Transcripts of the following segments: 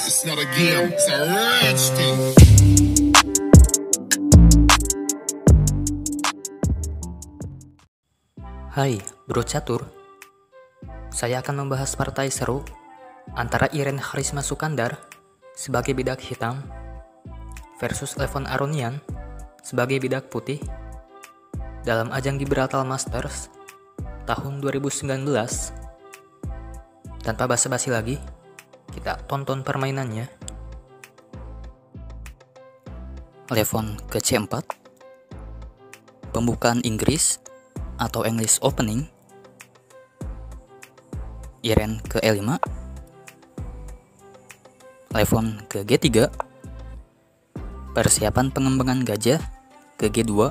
It's not a game, it's a rich thing. Hai, Bro Catur. Saya akan membahas partai seru antara Iren Harisma Sukandar sebagai bidak hitam versus Levon Aronian sebagai bidak putih dalam ajang Gibraltar Masters tahun 2019. Tanpa basa-basi lagi, kita tonton permainannya. Levon ke C4, pembukaan Inggris atau English Opening. Iren ke E5, Levon ke G3, persiapan pengembangan gajah ke G2,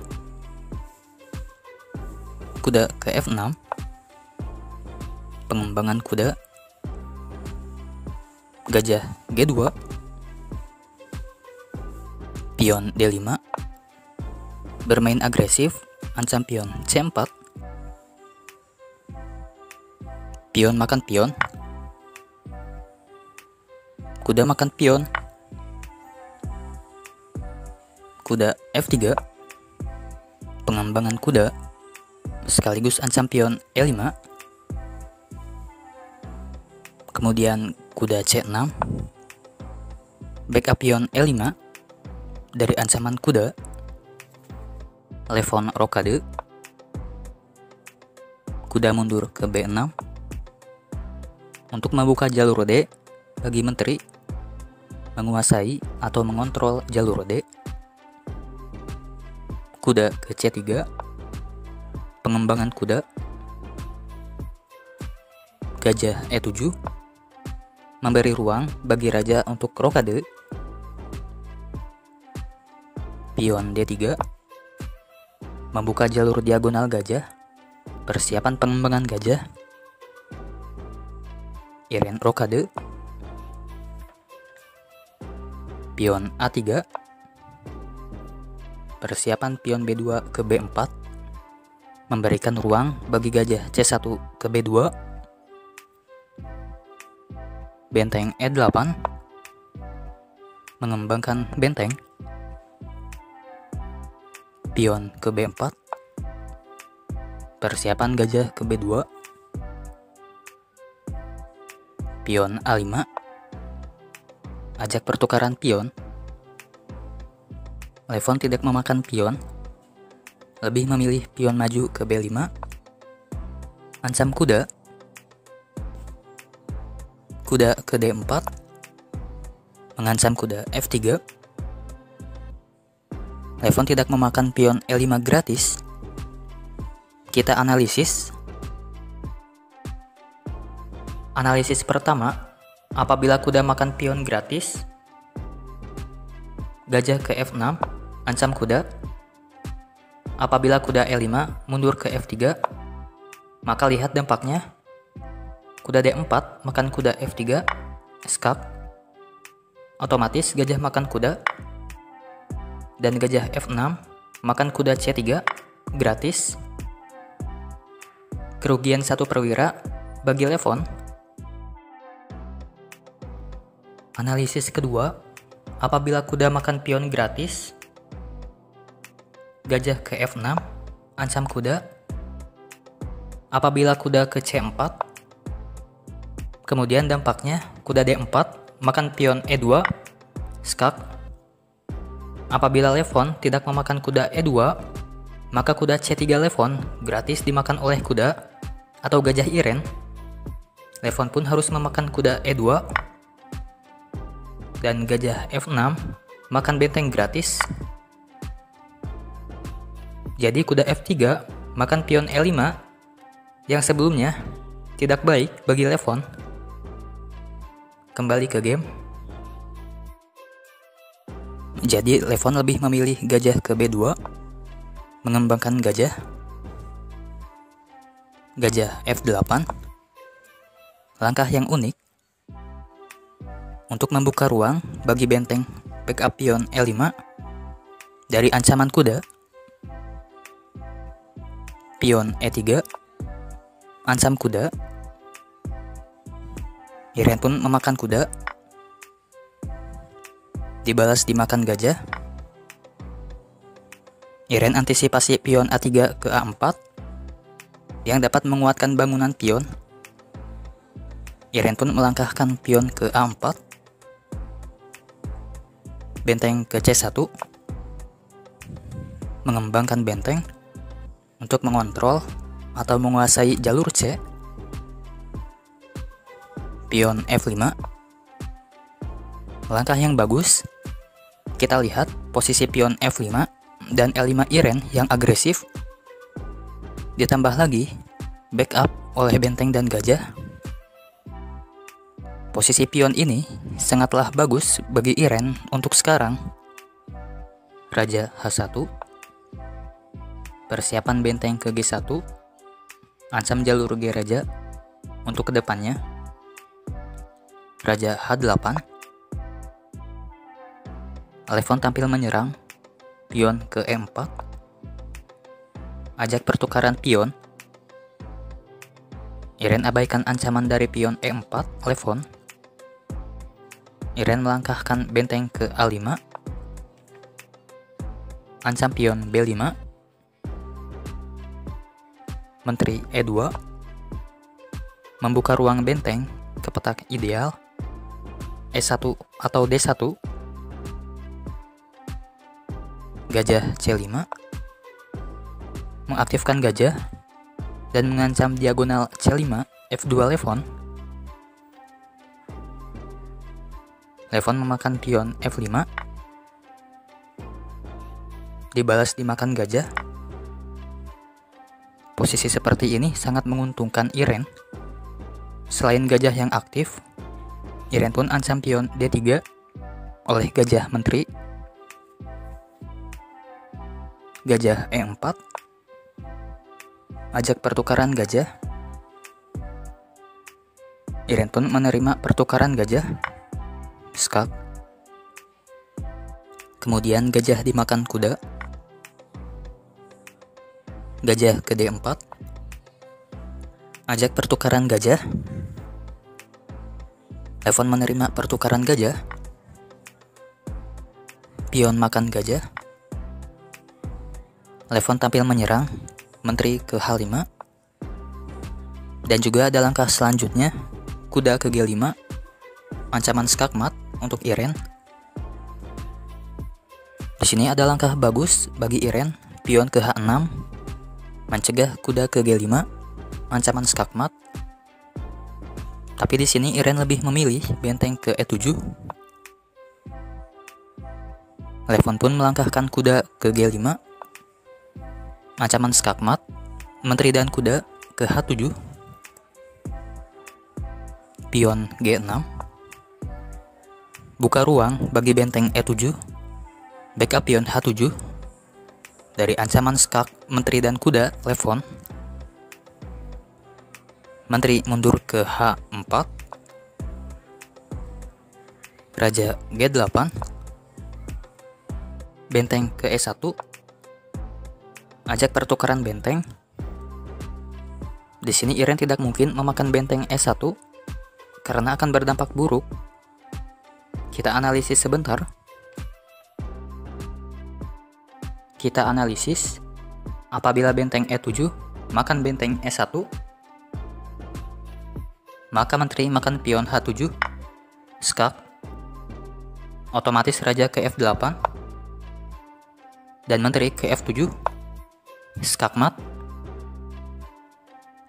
kuda ke F6, pengembangan kuda, gajah G2, pion D5, bermain agresif, ancam pion C4, pion makan pion, kuda makan pion, kuda F3, pengembangan kuda, sekaligus ancam pion E5, kemudian kuda C6, backup pion E5 dari ancaman kuda, Levon rokade, kuda mundur ke B6 untuk membuka jalur D bagi menteri menguasai atau mengontrol jalur D, kuda ke C3, pengembangan kuda, gajah E7, memberi ruang bagi raja untuk rokade, pion D3, membuka jalur diagonal gajah, persiapan pengembangan gajah, Iren rokade, pion A3, persiapan pion B2 ke B4, memberikan ruang bagi gajah C1 ke B2, benteng E8, mengembangkan benteng, pion ke B4, persiapan gajah ke B2, pion A5, ajak pertukaran pion. Levon tidak memakan pion, lebih memilih pion maju ke B5, ancam kuda, kuda ke D4, mengancam kuda F3. Levon tidak memakan pion E5 gratis. Kita analisis. Analisis pertama, apabila kuda makan pion gratis, gajah ke F6, ancam kuda. Apabila kuda E5 mundur ke F3, maka lihat dampaknya. Kuda D4 makan kuda F3, skak. Otomatis gajah makan kuda. Dan gajah F6 makan kuda C3, gratis. Kerugian 1 perwira bagi Levon. Analisis kedua, apabila kuda makan pion gratis, gajah ke F6, ancam kuda. Apabila kuda ke C4, kemudian dampaknya kuda D4 makan pion E2, skak. Apabila Levon tidak memakan kuda E2, maka kuda C3 Levon gratis dimakan oleh kuda atau gajah Iren. Levon pun harus memakan kuda E2 dan gajah F6 makan benteng gratis. Jadi kuda F3 makan pion E5 yang sebelumnya tidak baik bagi Levon. Kembali ke game. Jadi Levon lebih memilih gajah ke B2, mengembangkan gajah, gajah F8, langkah yang unik untuk membuka ruang bagi benteng backup pion E5 dari ancaman kuda, pion E3, ancam kuda. Iren pun memakan kuda. dibalas dimakan gajah. Iren antisipasi pion A3 ke A4 yang dapat menguatkan bangunan pion. Iren pun melangkahkan pion ke A4, benteng ke C1, mengembangkan benteng untuk mengontrol atau menguasai jalur C. Pion F5, langkah yang bagus. Kita lihat posisi pion F5 dan L5 Iren yang agresif, ditambah lagi backup oleh benteng dan gajah. Posisi pion ini sangatlah bagus bagi Iren untuk sekarang. Raja H1, persiapan benteng ke G1, ancam jalur G raja untuk kedepannya. Raja H8, Lefon tampil menyerang, pion ke E4, ajak pertukaran pion. Iren abaikan ancaman dari pion E4, Lefon. Iren melangkahkan benteng ke A5, ancam pion B5, menteri E2, membuka ruang benteng ke petak ideal, E1 atau D1, gajah C5, mengaktifkan gajah dan mengancam diagonal C5, F2 Lefon. Lefon memakan pion F5, dibalas dimakan gajah. Posisi seperti ini sangat menguntungkan Iren. Selain gajah yang aktif, Iren pun ancam pion D3 oleh gajah menteri. Gajah E4, ajak pertukaran gajah. Iren pun menerima pertukaran gajah, skak. Kemudian gajah dimakan kuda. Gajah ke D4, ajak pertukaran gajah. Lefon menerima pertukaran gajah. Pion makan gajah. Lefon tampil menyerang, menteri ke H5. Dan juga ada langkah selanjutnya, kuda ke G5, ancaman skakmat untuk Iren. Di sini ada langkah bagus bagi Iren, pion ke H6, mencegah kuda ke G5, ancaman skakmat. Tapi di sini Iren lebih memilih benteng ke E7. Lefon pun melangkahkan kuda ke G5, ancaman skakmat, menteri dan kuda ke H7, pion G6, buka ruang bagi benteng E7, backup pion H7 dari ancaman skak, menteri dan kuda Lefon. Menteri mundur ke H4, raja G8, benteng ke E1, ajak pertukaran benteng. Di sini Iren tidak mungkin memakan benteng E1 karena akan berdampak buruk. Kita analisis sebentar. Kita analisis apabila benteng E7 makan benteng E1, maka menteri makan pion H7, skak, otomatis raja ke F8, dan menteri ke F7, skakmat.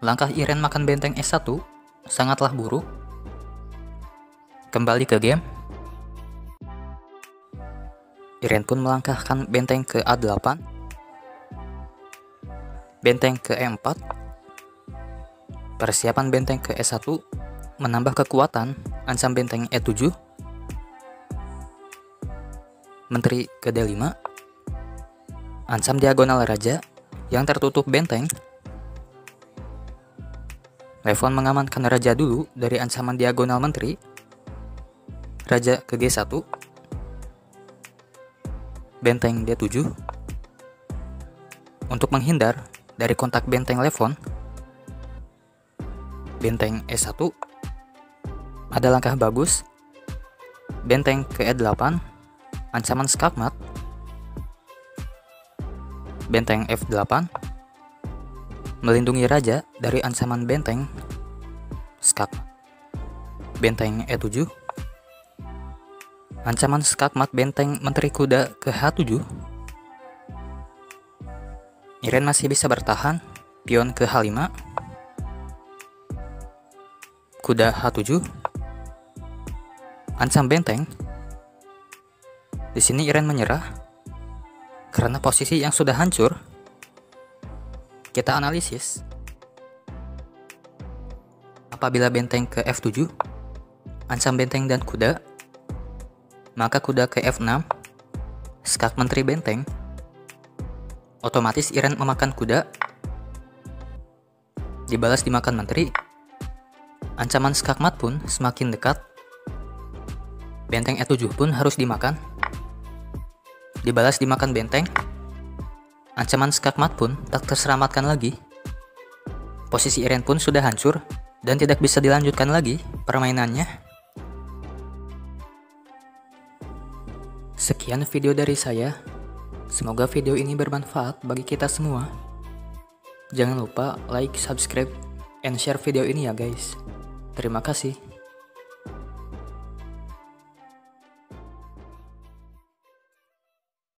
Langkah Iren makan benteng S1 sangatlah buruk. Kembali ke game. Iren pun melangkahkan benteng ke A8, benteng ke E4. Persiapan benteng ke E1 menambah kekuatan ancam benteng E7. Menteri ke D5, ancam diagonal raja yang tertutup benteng. Lefon mengamankan raja dulu dari ancaman diagonal menteri. Raja ke G1, benteng D7 untuk menghindar dari kontak benteng Lefon. Benteng E1, ada langkah bagus, benteng ke E8, ancaman skakmat, benteng F8, melindungi raja dari ancaman benteng skakmat, benteng E7, ancaman skakmat benteng menteri kuda ke H7. Iren masih bisa bertahan, pion ke H5, kuda H7, ancam benteng. Di sini Iren menyerah karena posisi yang sudah hancur. Kita analisis. Apabila benteng ke F7, ancam benteng dan kuda, maka kuda ke F6, skak menteri benteng. Otomatis Iren memakan kuda, dibalas dimakan menteri. Ancaman skakmat pun semakin dekat. Benteng E7 pun harus dimakan, dibalas dimakan benteng. Ancaman skakmat pun tak terselamatkan lagi. Posisi Iren pun sudah hancur dan tidak bisa dilanjutkan lagi permainannya. Sekian video dari saya. Semoga video ini bermanfaat bagi kita semua. Jangan lupa like, subscribe, and share video ini ya guys. Terima kasih.